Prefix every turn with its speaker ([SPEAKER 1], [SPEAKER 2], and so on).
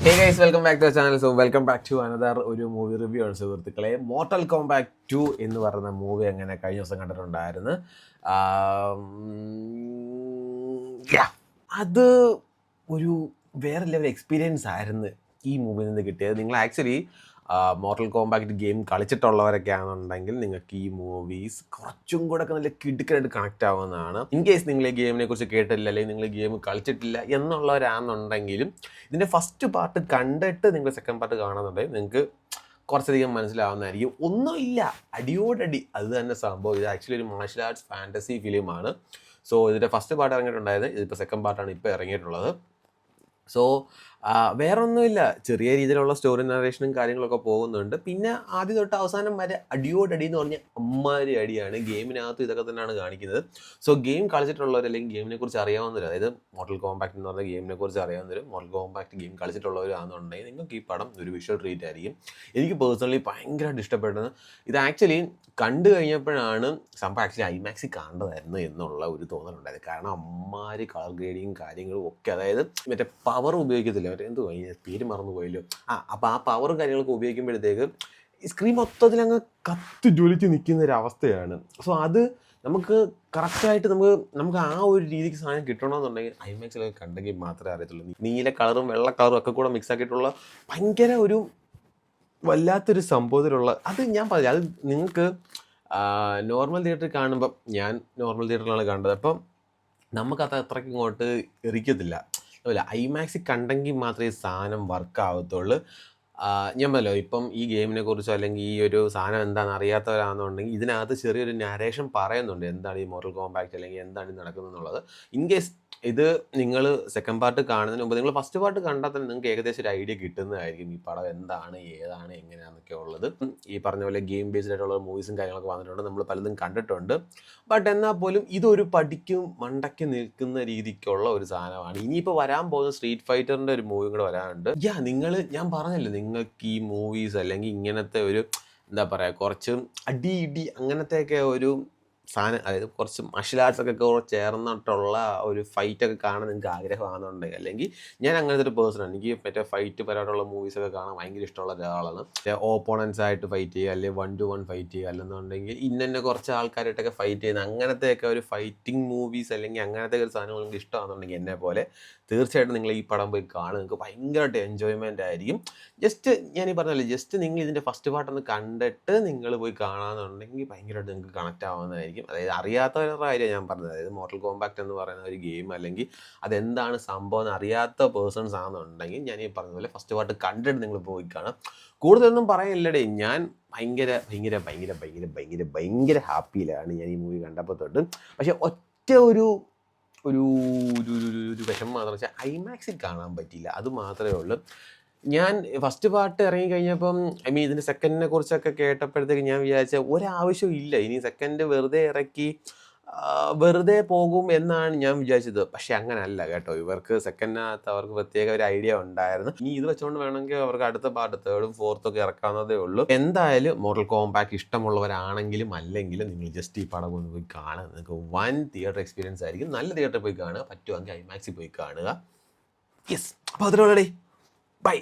[SPEAKER 1] Hey guys, welcome back to channel. So welcome back to another ഒരു movie review ആണ് സുഹൃത്തുക്കളെ. Mortal combat 2 എന്ന് പറയുന്ന മൂവി അങ്ങനെ കഴിഞ്ഞ ദിവസം കണ്ടിട്ടുണ്ടായിരുന്നു. ആം, yeah, അത് ഒരു വേറെ ലെവൽ എക്സ്പീരിയൻസ് ആയിരുന്നു ഈ മൂവിയിൽ നിന്ന് കിട്ടിയത്. നിങ്ങൾ ആക്ച്വലി മോർട്ടൽ കോംബാറ്റ് ഗെയിം കളിച്ചിട്ടുള്ളവരൊക്കെ ആണെന്നുണ്ടെങ്കിൽ നിങ്ങൾക്ക് ഈ മൂവീസ് കുറച്ചും കൂടെ ഒക്കെ നല്ല കിടുക്കനായിട്ട് കണക്റ്റ് ആവുന്നതാണ്. ഇൻ കേസ് നിങ്ങൾ ഈ ഗെയിമിനെ കുറിച്ച് കേട്ടില്ല അല്ലെങ്കിൽ നിങ്ങൾ ഗെയിം കളിച്ചിട്ടില്ല എന്നുള്ളവരാണെന്നുണ്ടെങ്കിലും ഇതിൻ്റെ ഫസ്റ്റ് പാർട്ട് കണ്ടിട്ട് നിങ്ങൾ സെക്കൻഡ് പാർട്ട് കാണുന്നുണ്ടെങ്കിൽ നിങ്ങൾക്ക് കുറച്ചധികം മനസ്സിലാവുന്നതായിരിക്കും. ഒന്നുമില്ല, അടിയോടടി അത് തന്നെ സംഭവം. ഇത് ആക്ച്വലി ഒരു മാർഷൽ ആർട്സ് ഫാൻറ്റസി ഫിലിമാണ്. സോ ഇതിൻ്റെ ഫസ്റ്റ് പാർട്ട് ഇറങ്ങിയിട്ടുണ്ടായിരുന്നു, ഇതിപ്പോൾ സെക്കൻഡ് പാർട്ടാണ് ഇപ്പോൾ ഇറങ്ങിയിട്ടുള്ളത്. സോ വേറെ ഒന്നുമില്ല, ചെറിയ രീതിയിലുള്ള സ്റ്റോറി നറേഷനും കാര്യങ്ങളൊക്കെ പോകുന്നുണ്ട്. പിന്നെ ആദ്യം തൊട്ട് അവസാനം വരെ അടിയോടടി എന്ന് പറഞ്ഞാൽ അമ്മാരി അടിയാണ്. ഗെയിമിനകത്ത് ഇതൊക്കെ തന്നെയാണ് കാണിക്കുന്നത്. സോ ഗെയിം കളിച്ചിട്ടുള്ളവർ അല്ലെങ്കിൽ ഗെയിമിനെ കുറിച്ച് അറിയാവുന്നവർ, അതായത് മോർട്ടൽ കോംബാറ്റ് എന്ന് പറഞ്ഞ ഗെയിമിനെ കുറിച്ച് അറിയാവുന്നവർ, മോർട്ടൽ കോംബാറ്റ് ഗെയിം കളിച്ചിട്ടുള്ളവരാണെന്നുണ്ടെങ്കിൽ നിങ്ങൾക്ക് ഈ പടം ഒരു വിഷ്വൽ ട്രീറ്റ് ആയിരിക്കും. എനിക്ക് പേഴ്സണലി ഭയങ്കരമായിട്ട് ഇഷ്ടപ്പെട്ടത്. ഇത് ആക്ച്വലി കണ്ടു കഴിഞ്ഞപ്പോഴാണ് സംഭവം ആക്ച്വലി ഐമാക്സിൽ കാണേണ്ടതായിരുന്നു എന്നുള്ള ഒരു തോന്നലുണ്ടായത്. കാരണം അമ്മാരി കളർ ഗ്രേഡിങ് കാര്യങ്ങളും ഒക്കെ, അതായത് മറ്റേ പവർ ഉപയോഗിക്കത്തില്ല, മറ്റേ എന്തോ പേര് മറന്നു പോയല്ലോ. അപ്പോൾ ആ പവറും കാര്യങ്ങളൊക്കെ ഉപയോഗിക്കുമ്പോഴത്തേക്ക് സ്ക്രീൻ മൊത്തത്തിൽ അങ്ങ് കത്തി ജ്വലിച്ച് നിൽക്കുന്ന ഒരു അവസ്ഥയാണ്. സോ അത് നമുക്ക് കറക്റ്റായിട്ട് നമുക്ക് ആ ഒരു രീതിക്ക് സാധനം കിട്ടണമെന്നുണ്ടെങ്കിൽ ഐമാക്സിലൊക്കെ കണ്ടെങ്കിൽ മാത്രമേ അറിയത്തുള്ളൂ. നീല കളറും വെള്ള കളറും ഒക്കെ കൂടെ മിക്സ് ആക്കിയിട്ടുള്ള ഭയങ്കര ഒരു വല്ലാത്തൊരു സംഭവത്തിലുള്ള അത് ഞാൻ പറഞ്ഞു. അത് നിങ്ങൾക്ക് നോർമൽ തിയേറ്ററിൽ കാണുമ്പം, ഞാൻ നോർമൽ തിയേറ്ററിലാണ് കണ്ടത്, അപ്പം നമുക്കത് അത്രയ്ക്ക് ഇങ്ങോട്ട് എറിക്കത്തില്ല. അതുപോലെ ഐമാക്സിൽ കണ്ടെങ്കിൽ മാത്രമേ സാധനം വർക്ക് ആവത്തുള്ളൂ. ഞാൻ പറഞ്ഞല്ലോ, ഇപ്പം ഈ ഗെയിമിനെ കുറിച്ചോ അല്ലെങ്കിൽ ഈ ഒരു സാധനം എന്താണെന്ന് അറിയാത്തവരാണെന്നുണ്ടെങ്കിൽ ഇതിനകത്ത് ചെറിയൊരു നാരേഷൻ പറയുന്നുണ്ട്, എന്താണ് ഈ മോർട്ടൽ കോംബാറ്റ് അല്ലെങ്കിൽ എന്താണ് നടക്കുന്നത് എന്നുള്ളത്. ഇൻ കേസ് ഇത് നിങ്ങൾ സെക്കൻഡ് പാർട്ട് കാണുന്നതിന് മുമ്പ് നിങ്ങൾ ഫസ്റ്റ് പാർട്ട് കണ്ടാൽ തന്നെ നിങ്ങൾക്ക് ഏകദേശം ഒരു ഐഡിയ കിട്ടുന്നതായിരിക്കും ഈ പടം എന്താണ്, ഏതാണ്, എങ്ങനെയാണെന്നൊക്കെ ഉള്ളത്. ഈ പറഞ്ഞ പോലെ ഗെയിം ബേസ്ഡ് ആയിട്ടുള്ള മൂവീസും കാര്യങ്ങളൊക്കെ വന്നിട്ടുണ്ട്, നമ്മൾ പലതും കണ്ടിട്ടുണ്ട്. ബട്ട് എന്നാൽ പോലും ഇതൊരു പടിക്കും മണ്ടയ്ക്ക് നിൽക്കുന്ന രീതിക്കുള്ള ഒരു സാധനമാണ്. ഇനിയിപ്പോൾ വരാൻ പോകുന്ന സ്ട്രീറ്റ് ഫൈറ്ററിൻ്റെ ഒരു മൂവി കൂടെ വരാനുണ്ട്. ഞാൻ പറഞ്ഞല്ലോ, നിങ്ങൾക്ക് ഈ മൂവീസ് അല്ലെങ്കിൽ ഇങ്ങനത്തെ ഒരു എന്താ പറയുക, കുറച്ച് അടി ഇടി അങ്ങനത്തെയൊക്കെ ഒരു സാധനം, അതായത് കുറച്ച് മാർഷൽ ആർട്സ് ഒക്കെ ചേർന്നിട്ടുള്ള ഒരു ഫൈറ്റൊക്കെ കാണാൻ നിങ്ങൾക്ക് ആഗ്രഹമാണെന്നുണ്ടെങ്കിൽ, അല്ലെങ്കിൽ ഞാൻ അങ്ങനത്തെ ഒരു പേഴ്സണാണ്, എനിക്ക് മറ്റേ ഫൈറ്റ് പരമായിട്ടുള്ള മൂവീസൊക്കെ കാണാൻ ഭയങ്കര ഇഷ്ടമുള്ള ഒരാളാണ്. ഓപ്പോണൻസ് ആയിട്ട് ഫൈറ്റ് ചെയ്യുക, അല്ലെങ്കിൽ 1-to-1 ഫൈറ്റ് ചെയ്യുക, അല്ലെന്നുണ്ടെങ്കിൽ ഇന്നെ കുറച്ച് ആൾക്കാരായിട്ടൊക്കെ ഫൈറ്റ് ചെയ്യുന്ന അങ്ങനത്തെയൊക്കെ ഒരു ഫൈറ്റിംഗ് മൂവീസ് അല്ലെങ്കിൽ അങ്ങനത്തെ ഒരു സാധനങ്ങൾ നിങ്ങൾക്ക് ഇഷ്ടമാണെന്നുണ്ടെങ്കിൽ എന്നെ പോലെ തീർച്ചയായിട്ടും നിങ്ങൾ ഈ പടം പോയി കാണുക. നിങ്ങൾക്ക് ഭയങ്കരമായിട്ട് എൻജോയ്മെൻ്റ് ആയിരിക്കും. ജസ്റ്റ് ഞാൻ ഈ പറഞ്ഞല്ലോ, ജസ്റ്റ് നിങ്ങൾ ഇതിൻ്റെ ഫസ്റ്റ് പാർട്ടൊന്ന് കണ്ടിട്ട് നിങ്ങൾ പോയി കാണാമെന്നുണ്ടെങ്കിൽ ഭയങ്കരമായിട്ട് നിങ്ങൾക്ക് കണക്റ്റ് ആവുന്നതായിരിക്കും. അതായത് അറിയാത്തവരുടെ കാര്യം ഞാൻ പറഞ്ഞത്, അതായത് മോർട്ടൽ കോംബാറ്റ് എന്ന് പറയുന്ന ഒരു ഗെയിം അല്ലെങ്കിൽ അതെന്താണ് സംഭവം എന്ന് അറിയാത്ത പേഴ്സൺസ് ആണെന്നുണ്ടെങ്കിൽ ഞാൻ ഈ പറഞ്ഞ പോലെ ഫസ്റ്റ് പാർട്ട് കണ്ടിട്ട് നിങ്ങൾ പോയി കാണാം. കൂടുതലൊന്നും പറയാനില്ലടേ, ഞാൻ ഭയങ്കര ഭയങ്കര ഭയങ്കര ഭയങ്കര ഭയങ്കര ഭയങ്കര ഹാപ്പിയിലാണ് ഞാൻ ഈ മൂവി കണ്ടപ്പോൾ തൊട്ട്. പക്ഷേ ഒറ്റ ഒരു ഒരു ഒരു വിഷമം മാത്രം വെച്ചാൽ ഐമാക്സിൽ കാണാൻ പറ്റിയില്ല, അത് മാത്രമേ ഉള്ളൂ. ഞാൻ ഫസ്റ്റ് പാർട്ട് ഇറങ്ങിക്കഴിഞ്ഞപ്പം ഇതിൻ്റെ സെക്കൻഡിനെ കുറിച്ചൊക്കെ കേട്ടപ്പോഴത്തേക്ക് ഞാൻ വിചാരിച്ച ഒരാവശ്യവും ഇല്ല, ഇനി സെക്കൻഡ് വെറുതെ ഇറക്കി വെറുതെ പോകും എന്നാണ് ഞാൻ വിചാരിച്ചത്. പക്ഷെ അങ്ങനല്ല കേട്ടോ, ഇവർക്ക് സെക്കൻഡിനകത്ത് അവർക്ക് പ്രത്യേക ഒരു ഐഡിയ ഉണ്ടായിരുന്നു. ഇനി ഇത് വെച്ചുകൊണ്ട് വേണമെങ്കിൽ അവർക്ക് അടുത്ത പാർട്ട് തേർഡും ഫോർത്തും ഒക്കെ ഇറക്കാവുന്നതേ ഉള്ളൂ. എന്തായാലും മോർട്ടൽ കോംബാറ്റ് ഇഷ്ടമുള്ളവരാണെങ്കിലും അല്ലെങ്കിലും നിങ്ങൾ ജസ്റ്റ് ഈ പടം ഒന്ന് പോയി കാണുക. നിങ്ങൾക്ക് വൻ തിയേറ്റർ എക്സ്പീരിയൻസ് ആയിരിക്കും. നല്ല തിയേറ്ററിൽ പോയി കാണുക, പറ്റുമെങ്കിൽ ഐമാക്സിൽ പോയി കാണുക. യെസ്, അപ്പോൾ അതിലുള്ള ബൈ.